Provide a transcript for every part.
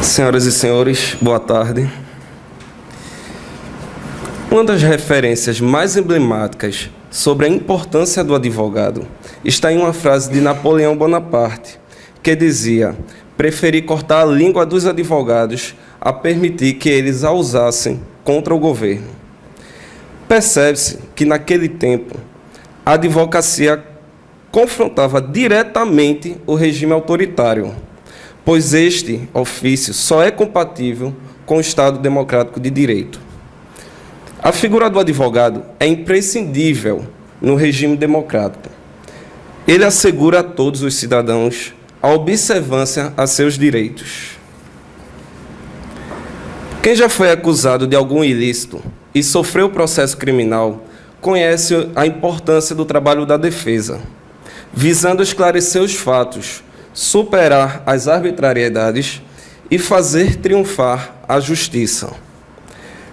Senhoras e senhores, boa tarde. Uma das referências mais emblemáticas sobre a importância do advogado está em uma frase de Napoleão Bonaparte, que dizia: preferi cortar a língua dos advogados a permitir que eles a usassem contra o governo. Percebe-se que, naquele tempo, a advocacia confrontava diretamente o regime autoritário, pois este ofício só é compatível com o Estado democrático de direito. A figura do advogado é imprescindível no regime democrático. Ele assegura a todos os cidadãos a observância a seus direitos. Quem já foi acusado de algum ilícito e sofreu processo criminal conhece a importância do trabalho da defesa, visando esclarecer os fatos, superar as arbitrariedades e fazer triunfar a justiça.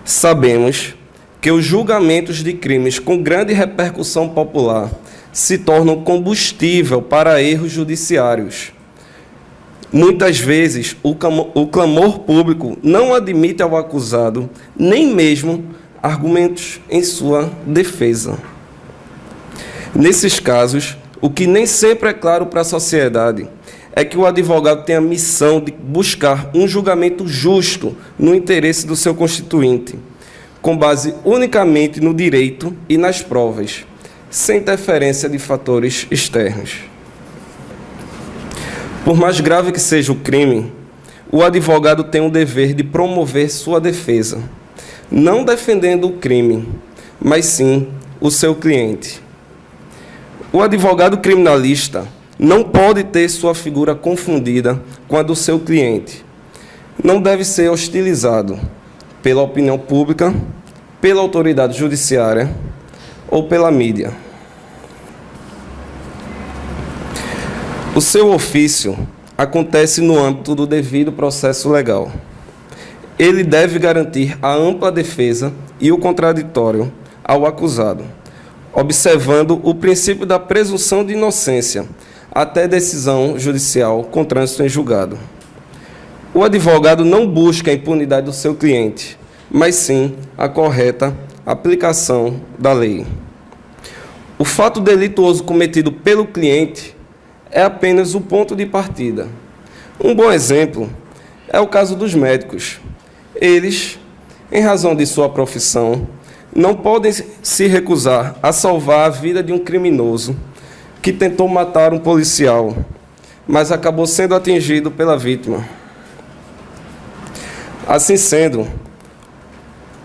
Sabemos que os julgamentos de crimes com grande repercussão popular se tornam combustível para erros judiciários. Muitas vezes, o clamor público não admite ao acusado nem mesmo argumentos em sua defesa. Nesses casos, o que nem sempre é claro para a sociedade é que o advogado tem a missão de buscar um julgamento justo no interesse do seu constituinte, com base unicamente no direito e nas provas, sem interferência de fatores externos. Por mais grave que seja o crime, o advogado tem o dever de promover sua defesa, não defendendo o crime, mas sim o seu cliente. O advogado criminalista não pode ter sua figura confundida com a do seu cliente. Não deve ser hostilizado pela opinião pública, pela autoridade judiciária ou pela mídia. O seu ofício acontece no âmbito do devido processo legal. Ele deve garantir a ampla defesa e o contraditório ao acusado, observando o princípio da presunção de inocência até decisão judicial com trânsito em julgado. O advogado não busca a impunidade do seu cliente, mas sim a correta aplicação da lei. O fato delituoso cometido pelo cliente é apenas o ponto de partida. Um bom exemplo é o caso dos médicos. Eles, em razão de sua profissão, não podem se recusar a salvar a vida de um criminoso que tentou matar um policial, mas acabou sendo atingido pela vítima. Assim sendo,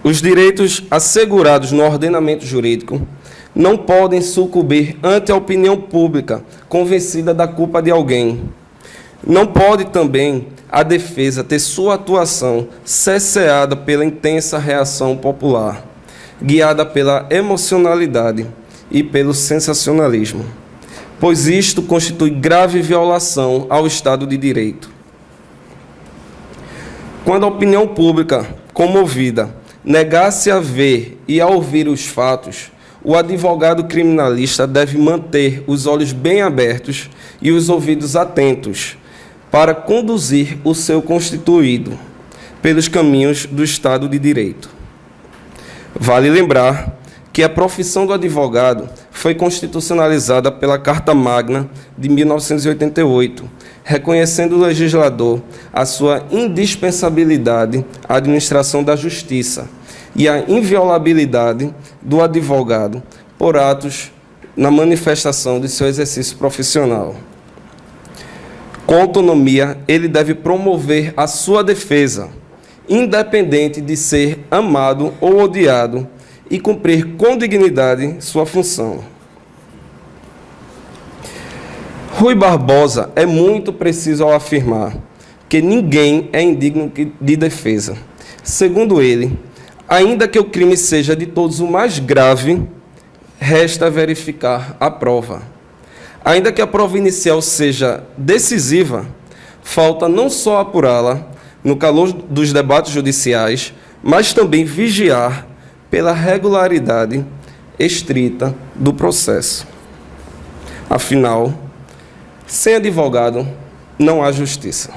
os direitos assegurados no ordenamento jurídico não podem sucumbir ante a opinião pública convencida da culpa de alguém. Não pode também a defesa ter sua atuação cerceada pela intensa reação popular, guiada pela emocionalidade e pelo sensacionalismo, pois isto constitui grave violação ao Estado de Direito. Quando a opinião pública, comovida, negar-se a ver e a ouvir os fatos, o advogado criminalista deve manter os olhos bem abertos e os ouvidos atentos para conduzir o seu constituído pelos caminhos do Estado de Direito. Vale lembrar que a profissão do advogado foi constitucionalizada pela Carta Magna de 1988, reconhecendo o legislador a sua indispensabilidade à administração da justiça e a inviolabilidade do advogado por atos na manifestação de seu exercício profissional. Com autonomia, ele deve promover a sua defesa, independente de ser amado ou odiado, e cumprir com dignidade sua função. Rui Barbosa é muito preciso ao afirmar que ninguém é indigno de defesa. Segundo ele, ainda que o crime seja de todos o mais grave, resta verificar a prova. Ainda que a prova inicial seja decisiva, falta não só apurá-la no calor dos debates judiciais, mas também vigiar pela regularidade estrita do processo. Afinal, sem advogado, não há justiça.